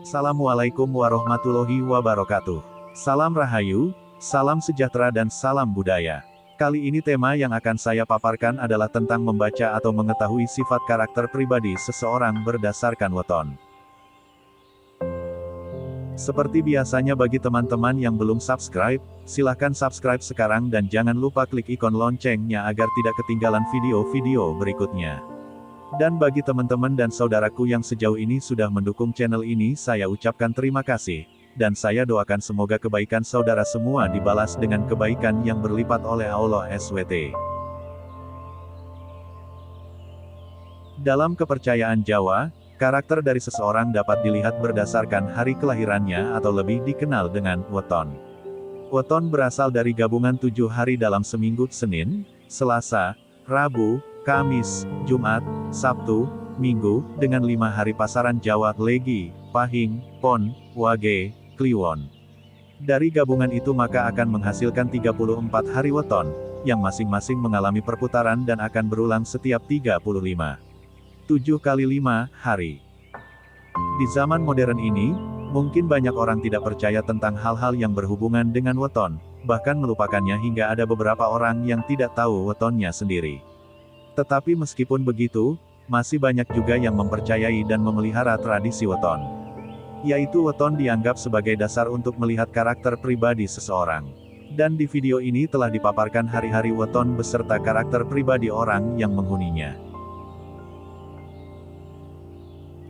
Assalamualaikum warahmatullahi wabarakatuh. Salam Rahayu, salam sejahtera dan salam budaya. Kali ini tema yang akan saya paparkan adalah tentang membaca atau mengetahui sifat karakter pribadi seseorang berdasarkan weton. Seperti biasanya bagi teman-teman yang belum subscribe, silahkan subscribe sekarang dan jangan lupa klik ikon loncengnya agar tidak ketinggalan video-video berikutnya. Dan bagi teman-teman dan saudaraku yang sejauh ini sudah mendukung channel ini, saya ucapkan terima kasih, dan saya doakan semoga kebaikan saudara semua dibalas dengan kebaikan yang berlipat oleh Allah SWT. Dalam kepercayaan Jawa, karakter dari seseorang dapat dilihat berdasarkan hari kelahirannya atau lebih dikenal dengan weton. Weton berasal dari gabungan 7 hari dalam seminggu: Senin, Selasa, Rabu, Kamis, Jumat, Sabtu, Minggu, dengan 5 hari pasaran Jawa: Legi, Pahing, Pon, Wage, Kliwon. Dari gabungan itu maka akan menghasilkan 34 hari weton, yang masing-masing mengalami perputaran dan akan berulang setiap 7 kali 5 hari. Di zaman modern ini, mungkin banyak orang tidak percaya tentang hal-hal yang berhubungan dengan weton, bahkan melupakannya hingga ada beberapa orang yang tidak tahu wetonnya sendiri. Tetapi meskipun begitu, masih banyak juga yang mempercayai dan memelihara tradisi weton. Yaitu weton dianggap sebagai dasar untuk melihat karakter pribadi seseorang. Dan di video ini telah dipaparkan hari-hari weton beserta karakter pribadi orang yang menghuninya.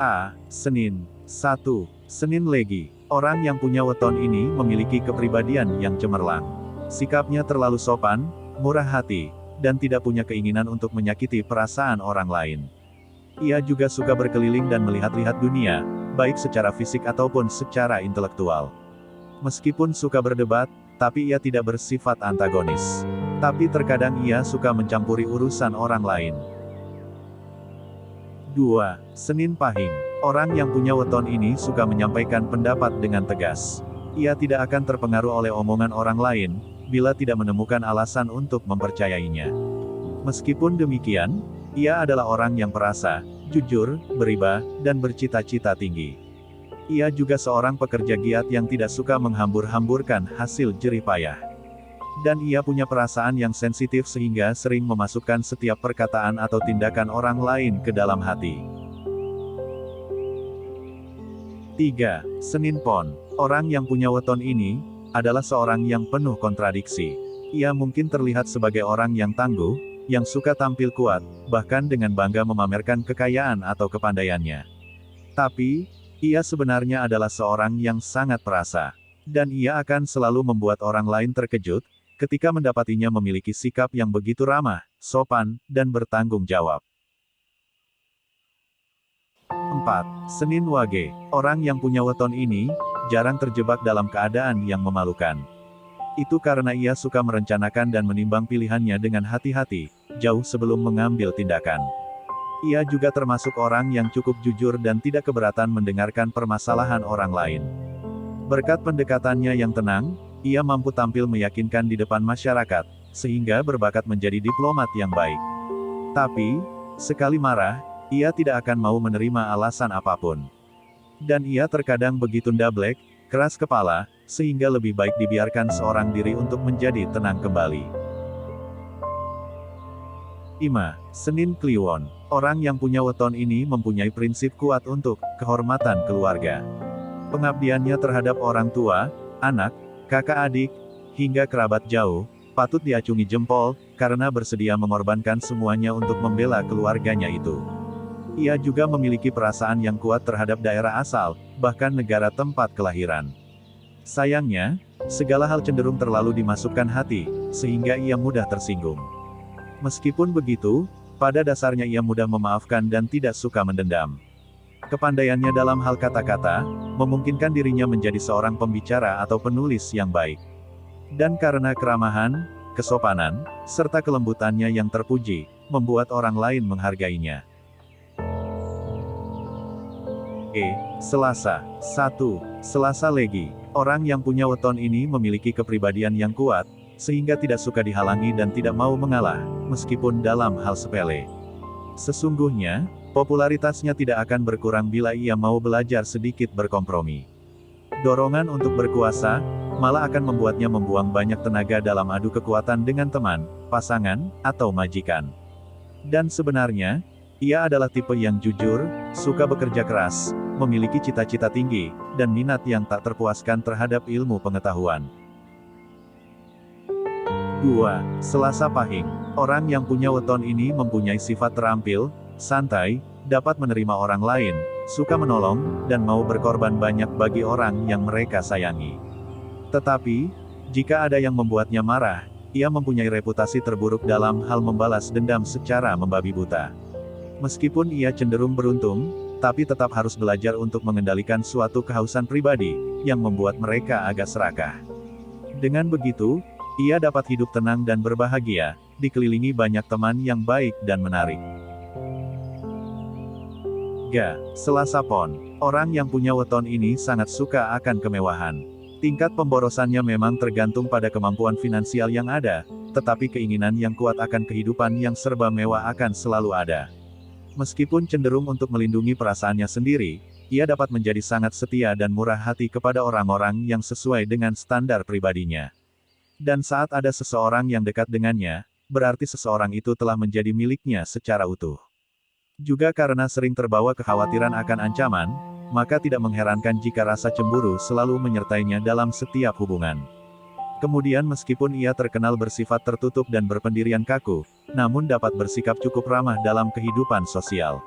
A. Senin. 1. Senin Legi. Orang yang punya weton ini memiliki kepribadian yang cemerlang. Sikapnya terlalu sopan, murah hati, dan tidak punya keinginan untuk menyakiti perasaan orang lain. Ia juga suka berkeliling dan melihat-lihat dunia, baik secara fisik ataupun secara intelektual. Meskipun suka berdebat, tapi ia tidak bersifat antagonis. Tapi terkadang ia suka mencampuri urusan orang lain. 2. Senin Pahing. Orang yang punya weton ini suka menyampaikan pendapat dengan tegas. Ia tidak akan terpengaruh oleh omongan orang lain, bila tidak menemukan alasan untuk mempercayainya. Meskipun demikian, ia adalah orang yang perasa, jujur, beriba, dan bercita-cita tinggi. Ia juga seorang pekerja giat yang tidak suka menghambur-hamburkan hasil jerih payah. Dan ia punya perasaan yang sensitif sehingga sering memasukkan setiap perkataan atau tindakan orang lain ke dalam hati. 3. Senin Pon. Orang yang punya weton ini adalah seorang yang penuh kontradiksi. Ia mungkin terlihat sebagai orang yang tangguh, yang suka tampil kuat, bahkan dengan bangga memamerkan kekayaan atau kepandaiannya. Tapi, ia sebenarnya adalah seorang yang sangat perasa. Dan ia akan selalu membuat orang lain terkejut, ketika mendapatinya memiliki sikap yang begitu ramah, sopan, dan bertanggung jawab. 4. Senin Wage. Orang yang punya weton ini, jarang terjebak dalam keadaan yang memalukan. Itu karena ia suka merencanakan dan menimbang pilihannya dengan hati-hati, jauh sebelum mengambil tindakan. Ia juga termasuk orang yang cukup jujur dan tidak keberatan mendengarkan permasalahan orang lain. Berkat pendekatannya yang tenang, ia mampu tampil meyakinkan di depan masyarakat, sehingga berbakat menjadi diplomat yang baik. Tapi, sekali marah, ia tidak akan mau menerima alasan apapun. Dan ia terkadang begitu ndablek, keras kepala, sehingga lebih baik dibiarkan seorang diri untuk menjadi tenang kembali. 5. Senin Kliwon. Orang yang punya weton ini mempunyai prinsip kuat untuk kehormatan keluarga. Pengabdiannya terhadap orang tua, anak, kakak adik, hingga kerabat jauh, patut diacungi jempol, karena bersedia mengorbankan semuanya untuk membela keluarganya itu. Ia juga memiliki perasaan yang kuat terhadap daerah asal, bahkan negara tempat kelahiran. Sayangnya, segala hal cenderung terlalu dimasukkan hati, sehingga ia mudah tersinggung. Meskipun begitu, pada dasarnya ia mudah memaafkan dan tidak suka mendendam. Kepandaiannya dalam hal kata-kata, memungkinkan dirinya menjadi seorang pembicara atau penulis yang baik. Dan karena keramahan, kesopanan, serta kelembutannya yang terpuji, membuat orang lain menghargainya. Selasa. 1. Selasa Legi. Orang yang punya weton ini memiliki kepribadian yang kuat, sehingga tidak suka dihalangi dan tidak mau mengalah, meskipun dalam hal sepele. Sesungguhnya, Popularitasnya tidak akan berkurang bila ia mau belajar sedikit berkompromi. Dorongan untuk berkuasa, malah akan membuatnya membuang banyak tenaga dalam adu kekuatan dengan teman, pasangan, atau majikan. Dan sebenarnya, ia adalah tipe yang jujur, suka bekerja keras, memiliki cita-cita tinggi, dan minat yang tak terpuaskan terhadap ilmu pengetahuan. 2. Selasa Pahing. Orang yang punya weton ini mempunyai sifat terampil, santai, dapat menerima orang lain, suka menolong, dan mau berkorban banyak bagi orang yang mereka sayangi. Tetapi, jika ada yang membuatnya marah, ia mempunyai reputasi terburuk dalam hal membalas dendam secara membabi buta. Meskipun ia cenderung beruntung, tapi tetap harus belajar untuk mengendalikan suatu kehausan pribadi, yang membuat mereka agak serakah. Dengan begitu, ia dapat hidup tenang dan berbahagia, dikelilingi banyak teman yang baik dan menarik. Selasa Pon. Orang yang punya weton ini sangat suka akan kemewahan. Tingkat pemborosannya memang tergantung pada kemampuan finansial yang ada, tetapi keinginan yang kuat akan kehidupan yang serba mewah akan selalu ada. Meskipun cenderung untuk melindungi perasaannya sendiri, ia dapat menjadi sangat setia dan murah hati kepada orang-orang yang sesuai dengan standar pribadinya. Dan saat ada seseorang yang dekat dengannya, berarti seseorang itu telah menjadi miliknya secara utuh. Juga karena sering terbawa kekhawatiran akan ancaman, maka tidak mengherankan jika rasa cemburu selalu menyertainya dalam setiap hubungan. Kemudian meskipun ia terkenal bersifat tertutup dan berpendirian kaku, namun dapat bersikap cukup ramah dalam kehidupan sosial.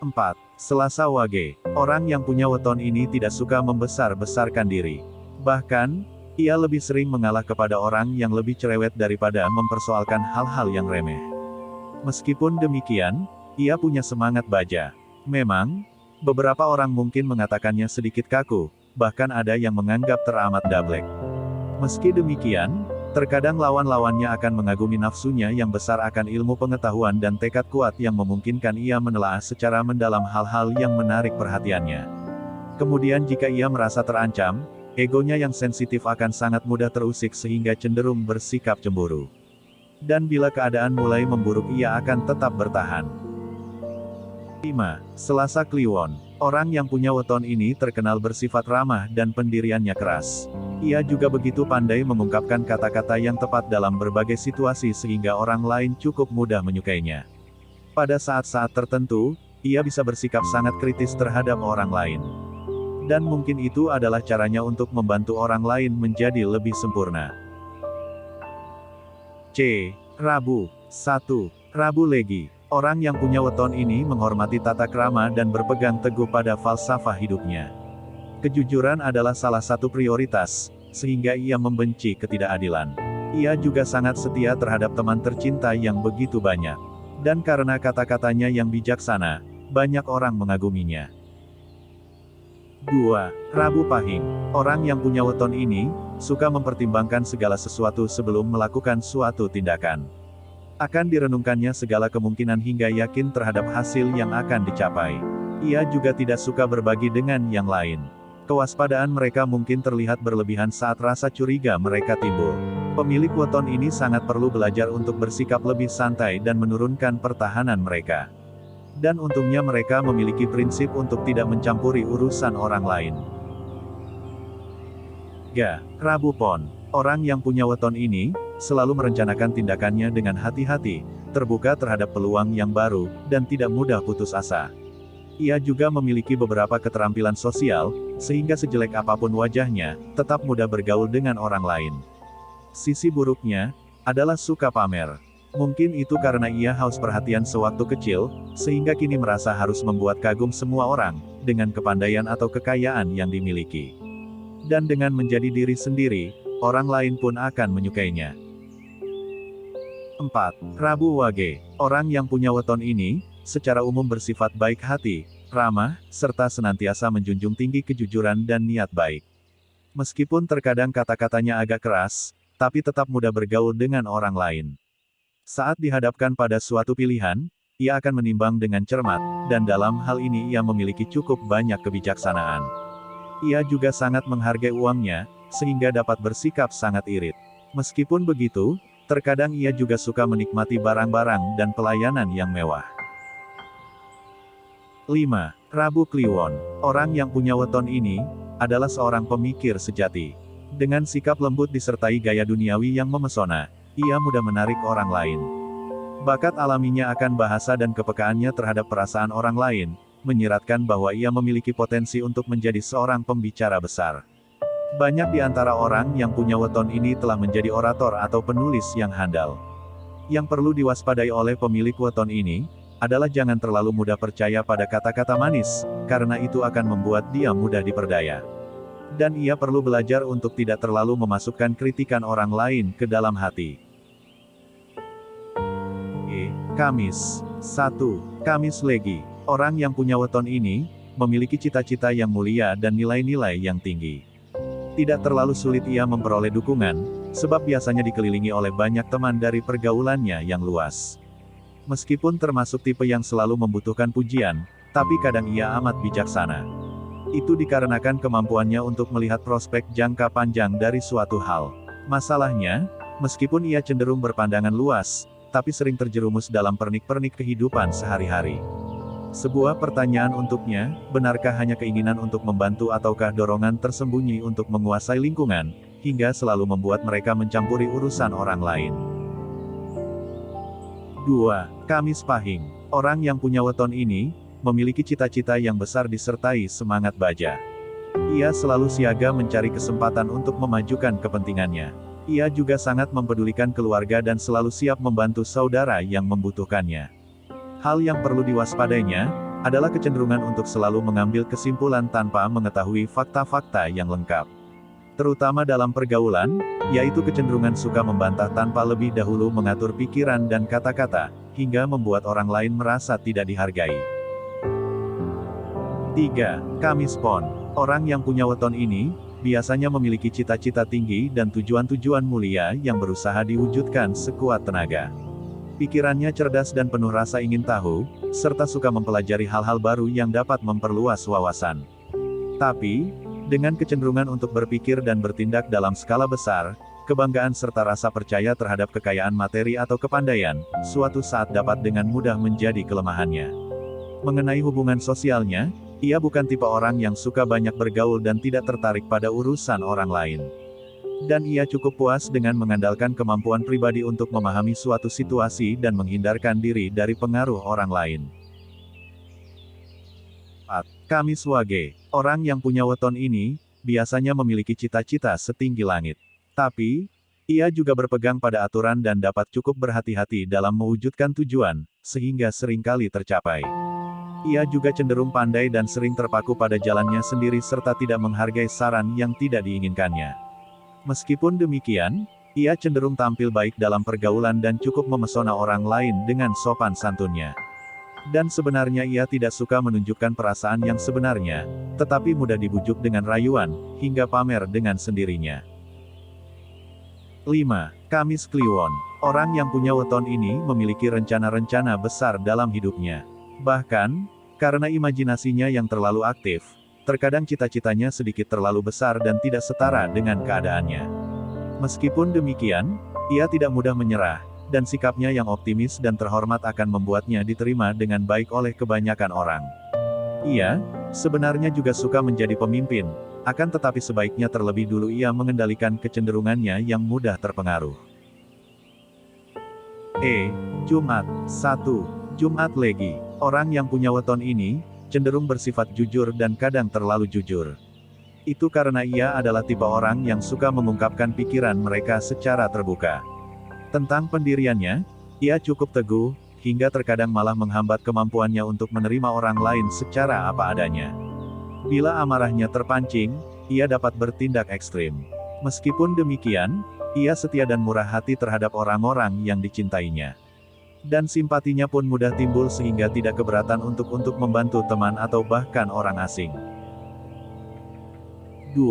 4. Selasa Wage. Orang yang punya weton ini tidak suka membesar-besarkan diri. Bahkan, ia lebih sering mengalah kepada orang yang lebih cerewet daripada mempersoalkan hal-hal yang remeh. Meskipun demikian, ia punya semangat baja. Memang, beberapa orang mungkin mengatakannya sedikit kaku, bahkan ada yang menganggap teramat dablek. Meski demikian, terkadang lawan-lawannya akan mengagumi nafsunya yang besar akan ilmu pengetahuan dan tekad kuat yang memungkinkan ia menelaah secara mendalam hal-hal yang menarik perhatiannya. Kemudian jika ia merasa terancam, egonya yang sensitif akan sangat mudah terusik sehingga cenderung bersikap cemburu. Dan bila keadaan mulai memburuk ia akan tetap bertahan. 5. Selasa Kliwon. Orang yang punya weton ini terkenal bersifat ramah dan pendiriannya keras. Ia juga begitu pandai mengungkapkan kata-kata yang tepat dalam berbagai situasi sehingga orang lain cukup mudah menyukainya. Pada saat-saat tertentu, ia bisa bersikap sangat kritis terhadap orang lain. Dan mungkin itu adalah caranya untuk membantu orang lain menjadi lebih sempurna. Rabu. 1. Rabu Legi. Orang yang punya weton ini menghormati tata krama dan berpegang teguh pada falsafah hidupnya. Kejujuran adalah salah satu prioritas, sehingga ia membenci ketidakadilan. Ia juga sangat setia terhadap teman tercinta yang begitu banyak. Dan karena kata-katanya yang bijaksana, banyak orang mengaguminya. 2. Rabu Pahing. Orang yang punya weton ini, suka mempertimbangkan segala sesuatu sebelum melakukan suatu tindakan. Akan direnungkannya segala kemungkinan hingga yakin terhadap hasil yang akan dicapai. Ia juga tidak suka berbagi dengan yang lain. Kewaspadaan mereka mungkin terlihat berlebihan saat rasa curiga mereka timbul. Pemilik weton ini sangat perlu belajar untuk bersikap lebih santai dan menurunkan pertahanan mereka. Dan untungnya mereka memiliki prinsip untuk tidak mencampuri urusan orang lain. Rabu Pon. Orang yang punya weton ini, selalu merencanakan tindakannya dengan hati-hati, terbuka terhadap peluang yang baru, dan tidak mudah putus asa. Ia juga memiliki beberapa keterampilan sosial, sehingga sejelek apapun wajahnya, tetap mudah bergaul dengan orang lain. Sisi buruknya, adalah suka pamer. Mungkin itu karena ia haus perhatian sewaktu kecil, sehingga kini merasa harus membuat kagum semua orang, dengan kepandaian atau kekayaan yang dimiliki. Dan dengan menjadi diri sendiri, orang lain pun akan menyukainya. 4. Rabu Wage. Orang yang punya weton ini, secara umum bersifat baik hati, ramah, serta senantiasa menjunjung tinggi kejujuran dan niat baik. Meskipun terkadang kata-katanya agak keras, tapi tetap mudah bergaul dengan orang lain. Saat dihadapkan pada suatu pilihan, ia akan menimbang dengan cermat, dan dalam hal ini ia memiliki cukup banyak kebijaksanaan. Ia juga sangat menghargai uangnya, sehingga dapat bersikap sangat irit. Meskipun begitu, terkadang ia juga suka menikmati barang-barang dan pelayanan yang mewah. 5. Rabu Kliwon. Orang yang punya weton ini, adalah seorang pemikir sejati. Dengan sikap lembut disertai gaya duniawi yang memesona, ia mudah menarik orang lain. Bakat alaminya akan bahasa dan kepekaannya terhadap perasaan orang lain, menyiratkan bahwa ia memiliki potensi untuk menjadi seorang pembicara besar. Banyak di antara orang yang punya weton ini telah menjadi orator atau penulis yang handal. Yang perlu diwaspadai oleh pemilik weton ini, adalah jangan terlalu mudah percaya pada kata-kata manis, karena itu akan membuat dia mudah diperdaya. Dan ia perlu belajar untuk tidak terlalu memasukkan kritikan orang lain ke dalam hati. Kamis. 1. Kamis Legi. Orang yang punya weton ini, memiliki cita-cita yang mulia dan nilai-nilai yang tinggi. Tidak terlalu sulit ia memperoleh dukungan, sebab biasanya dikelilingi oleh banyak teman dari pergaulannya yang luas. Meskipun termasuk tipe yang selalu membutuhkan pujian, tapi kadang ia amat bijaksana. Itu dikarenakan kemampuannya untuk melihat prospek jangka panjang dari suatu hal. Masalahnya, meskipun ia cenderung berpandangan luas, tapi sering terjerumus dalam pernik-pernik kehidupan sehari-hari. Sebuah pertanyaan untuknya, benarkah hanya keinginan untuk membantu ataukah dorongan tersembunyi untuk menguasai lingkungan, hingga selalu membuat mereka mencampuri urusan orang lain. 2. Kamis Pahing. Orang yang punya weton ini, memiliki cita-cita yang besar disertai semangat baja. Ia selalu siaga mencari kesempatan untuk memajukan kepentingannya. Ia juga sangat mempedulikan keluarga dan selalu siap membantu saudara yang membutuhkannya. Hal yang perlu diwaspadainya, adalah kecenderungan untuk selalu mengambil kesimpulan tanpa mengetahui fakta-fakta yang lengkap. Terutama dalam pergaulan, yaitu kecenderungan suka membantah tanpa lebih dahulu mengatur pikiran dan kata-kata, hingga membuat orang lain merasa tidak dihargai. 3. Kamis Pon. Orang yang punya weton ini, biasanya memiliki cita-cita tinggi dan tujuan-tujuan mulia yang berusaha diwujudkan sekuat tenaga. Pikirannya cerdas dan penuh rasa ingin tahu, serta suka mempelajari hal-hal baru yang dapat memperluas wawasan. Tapi, dengan kecenderungan untuk berpikir dan bertindak dalam skala besar, kebanggaan serta rasa percaya terhadap kekayaan materi atau kepandaian, suatu saat dapat dengan mudah menjadi kelemahannya. Mengenai hubungan sosialnya, ia bukan tipe orang yang suka banyak bergaul dan tidak tertarik pada urusan orang lain. Dan ia cukup puas dengan mengandalkan kemampuan pribadi untuk memahami suatu situasi dan menghindarkan diri dari pengaruh orang lain. 4. Kamis Wage. Orang yang punya weton ini, biasanya memiliki cita-cita setinggi langit. Tapi, ia juga berpegang pada aturan dan dapat cukup berhati-hati dalam mewujudkan tujuan, sehingga seringkali tercapai. Ia juga cenderung pandai dan sering terpaku pada jalannya sendiri serta tidak menghargai saran yang tidak diinginkannya. Meskipun demikian, ia cenderung tampil baik dalam pergaulan dan cukup memesona orang lain dengan sopan santunnya. Dan sebenarnya ia tidak suka menunjukkan perasaan yang sebenarnya, tetapi mudah dibujuk dengan rayuan, hingga pamer dengan sendirinya. 5. Kamis Kliwon. Orang yang punya weton ini memiliki rencana-rencana besar dalam hidupnya. Bahkan, karena imajinasinya yang terlalu aktif, terkadang cita-citanya sedikit terlalu besar dan tidak setara dengan keadaannya. Meskipun demikian, ia tidak mudah menyerah, dan sikapnya yang optimis dan terhormat akan membuatnya diterima dengan baik oleh kebanyakan orang. Ia, sebenarnya juga suka menjadi pemimpin, akan tetapi sebaiknya terlebih dulu ia mengendalikan kecenderungannya yang mudah terpengaruh. Jumat. 1. Jumat Legi. Orang yang punya weton ini, cenderung bersifat jujur dan kadang terlalu jujur. Itu karena ia adalah tipe orang yang suka mengungkapkan pikiran mereka secara terbuka. Tentang pendiriannya, ia cukup teguh, hingga terkadang malah menghambat kemampuannya untuk menerima orang lain secara apa adanya. Bila amarahnya terpancing, ia dapat bertindak ekstrim. Meskipun demikian, ia setia dan murah hati terhadap orang-orang yang dicintainya. Dan simpatinya pun mudah timbul sehingga tidak keberatan untuk membantu teman atau bahkan orang asing. 2.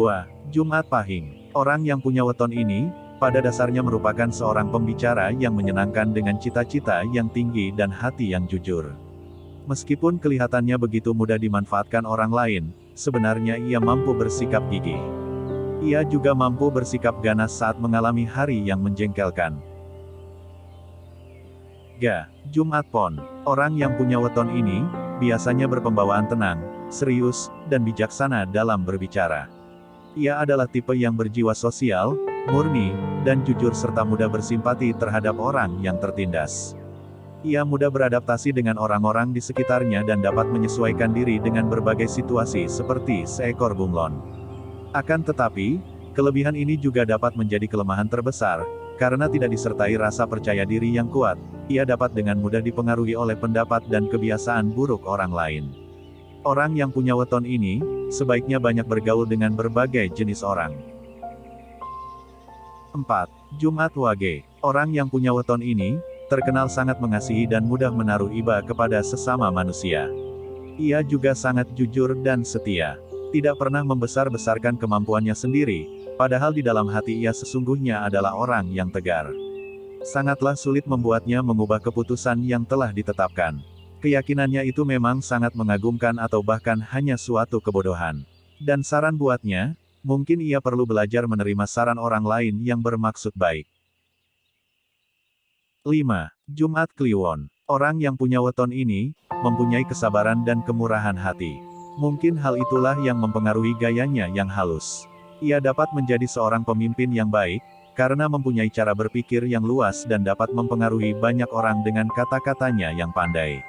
Jumat Pahing. Orang yang punya weton ini, pada dasarnya merupakan seorang pembicara yang menyenangkan dengan cita-cita yang tinggi dan hati yang jujur. Meskipun kelihatannya begitu mudah dimanfaatkan orang lain, sebenarnya ia mampu bersikap gigih. Ia juga mampu bersikap ganas saat mengalami hari yang menjengkelkan. Jumat Pon. Orang yang punya weton ini, biasanya berpembawaan tenang, serius, dan bijaksana dalam berbicara. Ia adalah tipe yang berjiwa sosial, murni, dan jujur serta mudah bersimpati terhadap orang yang tertindas. Ia mudah beradaptasi dengan orang-orang di sekitarnya dan dapat menyesuaikan diri dengan berbagai situasi seperti seekor bunglon. Akan tetapi, kelebihan ini juga dapat menjadi kelemahan terbesar, karena tidak disertai rasa percaya diri yang kuat, ia dapat dengan mudah dipengaruhi oleh pendapat dan kebiasaan buruk orang lain. Orang yang punya weton ini, sebaiknya banyak bergaul dengan berbagai jenis orang. 4. Jumat Wage. Orang yang punya weton ini, terkenal sangat mengasihi dan mudah menaruh iba kepada sesama manusia. Ia juga sangat jujur dan setia. Tidak pernah membesar-besarkan kemampuannya sendiri, padahal di dalam hati ia sesungguhnya adalah orang yang tegar. Sangatlah sulit membuatnya mengubah keputusan yang telah ditetapkan. Keyakinannya itu memang sangat mengagumkan atau bahkan hanya suatu kebodohan. Dan saran buatnya, mungkin ia perlu belajar menerima saran orang lain yang bermaksud baik. 5. Jumat Kliwon. Orang yang punya weton ini, mempunyai kesabaran dan kemurahan hati. Mungkin hal itulah yang mempengaruhi gayanya yang halus. Ia dapat menjadi seorang pemimpin yang baik, karena mempunyai cara berpikir yang luas dan dapat mempengaruhi banyak orang dengan kata-katanya yang pandai.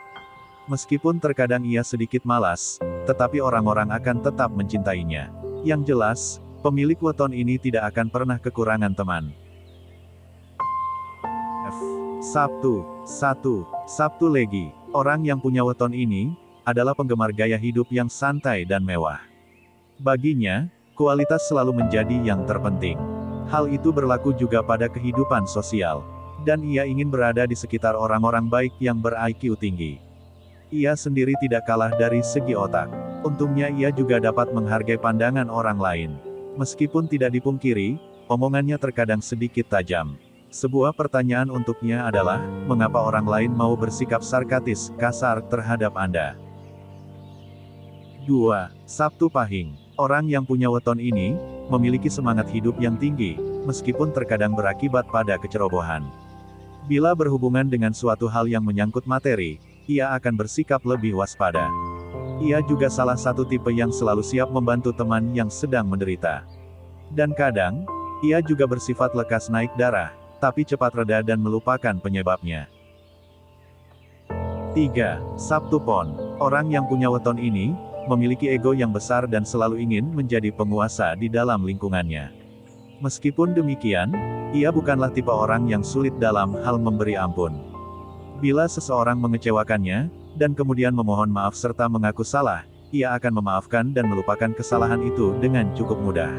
Meskipun terkadang ia sedikit malas, tetapi orang-orang akan tetap mencintainya. Yang jelas, pemilik weton ini tidak akan pernah kekurangan teman. Sabtu. 1. Sabtu Legi. Orang yang punya weton ini, adalah penggemar gaya hidup yang santai dan mewah. Baginya, kualitas selalu menjadi yang terpenting. Hal itu berlaku juga pada kehidupan sosial. Dan ia ingin berada di sekitar orang-orang baik yang ber-IQ tinggi. Ia sendiri tidak kalah dari segi otak. Untungnya ia juga dapat menghargai pandangan orang lain. Meskipun tidak dipungkiri, omongannya terkadang sedikit tajam. Sebuah pertanyaan untuknya adalah, mengapa orang lain mau bersikap sarkastis, kasar terhadap Anda? 2. Sabtu Pahing. Orang yang punya weton ini, memiliki semangat hidup yang tinggi, meskipun terkadang berakibat pada kecerobohan. Bila berhubungan dengan suatu hal yang menyangkut materi, ia akan bersikap lebih waspada. Ia juga salah satu tipe yang selalu siap membantu teman yang sedang menderita. Dan kadang, ia juga bersifat lekas naik darah, tapi cepat reda dan melupakan penyebabnya. 3. Sabtu Pon. Orang yang punya weton ini, memiliki ego yang besar dan selalu ingin menjadi penguasa di dalam lingkungannya. Meskipun demikian, ia bukanlah tipe orang yang sulit dalam hal memberi ampun. Bila seseorang mengecewakannya, dan kemudian memohon maaf serta mengaku salah, ia akan memaafkan dan melupakan kesalahan itu dengan cukup mudah.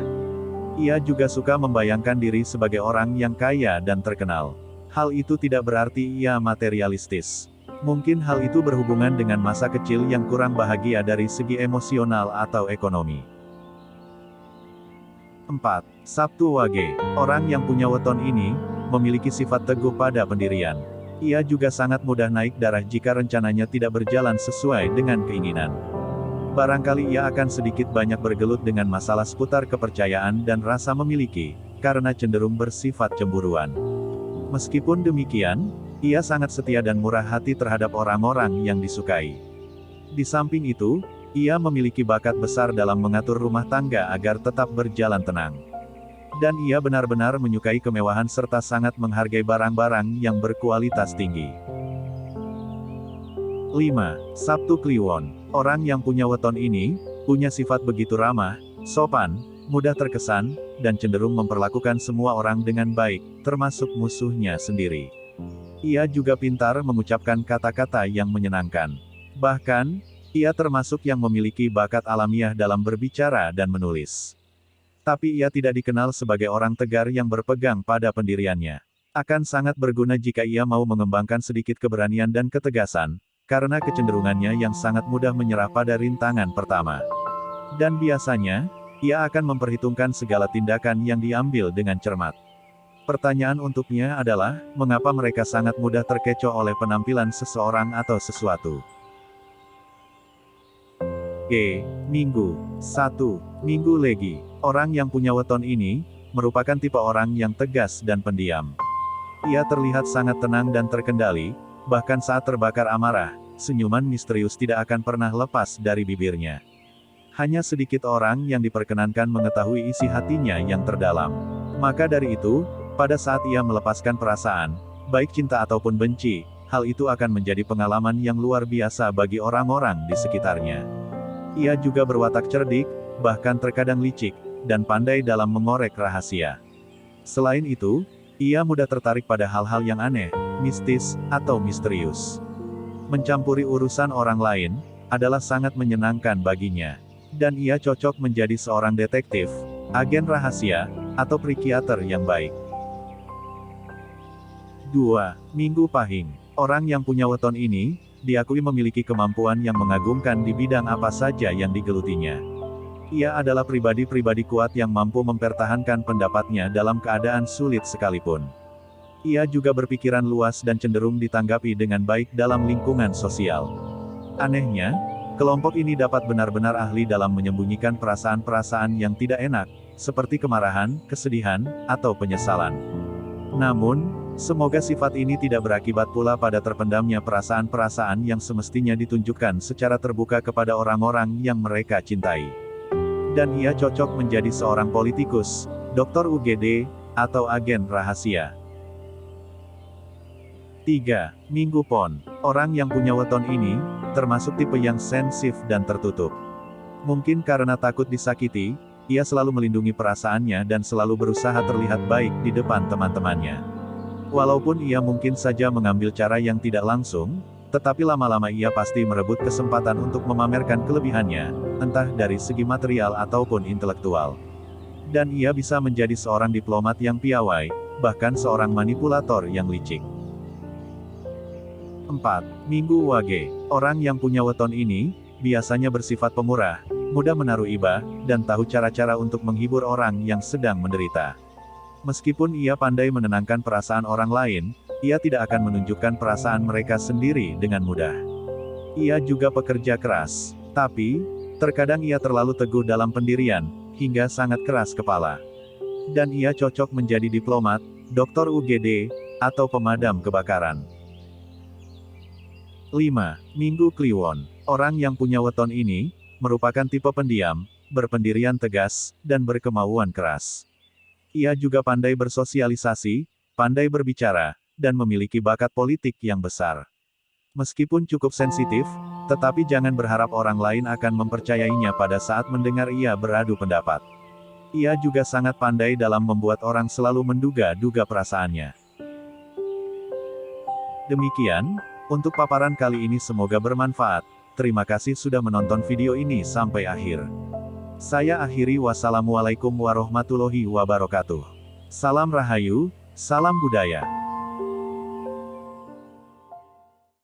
Ia juga suka membayangkan diri sebagai orang yang kaya dan terkenal. Hal itu tidak berarti ia materialistis. Mungkin hal itu berhubungan dengan masa kecil yang kurang bahagia dari segi emosional atau ekonomi. 4. Sabtu Wage. Orang yang punya weton ini, memiliki sifat teguh pada pendirian. Ia juga sangat mudah naik darah jika rencananya tidak berjalan sesuai dengan keinginan. Barangkali ia akan sedikit banyak bergelut dengan masalah seputar kepercayaan dan rasa memiliki, karena cenderung bersifat cemburuan. Meskipun demikian, ia sangat setia dan murah hati terhadap orang-orang yang disukai. Di samping itu, ia memiliki bakat besar dalam mengatur rumah tangga agar tetap berjalan tenang. Dan ia benar-benar menyukai kemewahan serta sangat menghargai barang-barang yang berkualitas tinggi. 5. Sabtu Kliwon. Orang yang punya weton ini, punya sifat begitu ramah, sopan, mudah terkesan, dan cenderung memperlakukan semua orang dengan baik, termasuk musuhnya sendiri. Ia juga pintar mengucapkan kata-kata yang menyenangkan. Bahkan, ia termasuk yang memiliki bakat alamiah dalam berbicara dan menulis. Tapi ia tidak dikenal sebagai orang tegar yang berpegang pada pendiriannya. Akan sangat berguna jika ia mau mengembangkan sedikit keberanian dan ketegasan, karena kecenderungannya yang sangat mudah menyerah pada rintangan pertama. Dan biasanya, ia akan memperhitungkan segala tindakan yang diambil dengan cermat. Pertanyaan untuknya adalah, mengapa mereka sangat mudah terkecoh oleh penampilan seseorang atau sesuatu? Minggu. 1. Minggu Legi. Orang yang punya weton ini, merupakan tipe orang yang tegas dan pendiam. Ia terlihat sangat tenang dan terkendali, bahkan saat terbakar amarah, senyuman misterius tidak akan pernah lepas dari bibirnya. Hanya sedikit orang yang diperkenankan mengetahui isi hatinya yang terdalam. Maka dari itu, pada saat ia melepaskan perasaan, baik cinta ataupun benci, hal itu akan menjadi pengalaman yang luar biasa bagi orang-orang di sekitarnya. Ia juga berwatak cerdik, bahkan terkadang licik, dan pandai dalam mengorek rahasia. Selain itu, ia mudah tertarik pada hal-hal yang aneh, mistis, atau misterius. Mencampuri urusan orang lain adalah sangat menyenangkan baginya. Dan ia cocok menjadi seorang detektif, agen rahasia, atau psikiater yang baik. 2. Minggu Pahing. Orang yang punya weton ini, diakui memiliki kemampuan yang mengagumkan di bidang apa saja yang digelutinya. Ia adalah pribadi-pribadi kuat yang mampu mempertahankan pendapatnya dalam keadaan sulit sekalipun. Ia juga berpikiran luas dan cenderung ditanggapi dengan baik dalam lingkungan sosial. Anehnya, kelompok ini dapat benar-benar ahli dalam menyembunyikan perasaan-perasaan yang tidak enak, seperti kemarahan, kesedihan, atau penyesalan. Namun, semoga sifat ini tidak berakibat pula pada terpendamnya perasaan-perasaan yang semestinya ditunjukkan secara terbuka kepada orang-orang yang mereka cintai. Dan ia cocok menjadi seorang politikus, dokter UGD, atau agen rahasia. 3. Minggu Pon. Orang yang punya weton ini, termasuk tipe yang sensif dan tertutup. Mungkin karena takut disakiti, ia selalu melindungi perasaannya dan selalu berusaha terlihat baik di depan teman-temannya. Walaupun ia mungkin saja mengambil cara yang tidak langsung, tetapi lama-lama ia pasti merebut kesempatan untuk memamerkan kelebihannya, entah dari segi material ataupun intelektual. Dan ia bisa menjadi seorang diplomat yang piawai, bahkan seorang manipulator yang licik. 4. Minggu Wage. Orang yang punya weton ini, biasanya bersifat pemurah, mudah menaruh iba, dan tahu cara-cara untuk menghibur orang yang sedang menderita. Meskipun ia pandai menenangkan perasaan orang lain, ia tidak akan menunjukkan perasaan mereka sendiri dengan mudah. Ia juga pekerja keras, tapi terkadang ia terlalu teguh dalam pendirian, hingga sangat keras kepala. Dan ia cocok menjadi diplomat, dokter UGD, atau pemadam kebakaran. 5. Minggu Kliwon. Orang yang punya weton ini, merupakan tipe pendiam, berpendirian tegas, dan berkemauan keras. Ia juga pandai bersosialisasi, pandai berbicara, dan memiliki bakat politik yang besar. Meskipun cukup sensitif, tetapi jangan berharap orang lain akan mempercayainya pada saat mendengar ia beradu pendapat. Ia juga sangat pandai dalam membuat orang selalu menduga-duga perasaannya. Demikian, untuk paparan kali ini semoga bermanfaat. Terima kasih sudah menonton video ini sampai akhir. Saya akhiri, wassalamualaikum warahmatullahi wabarakatuh. Salam Rahayu, salam budaya.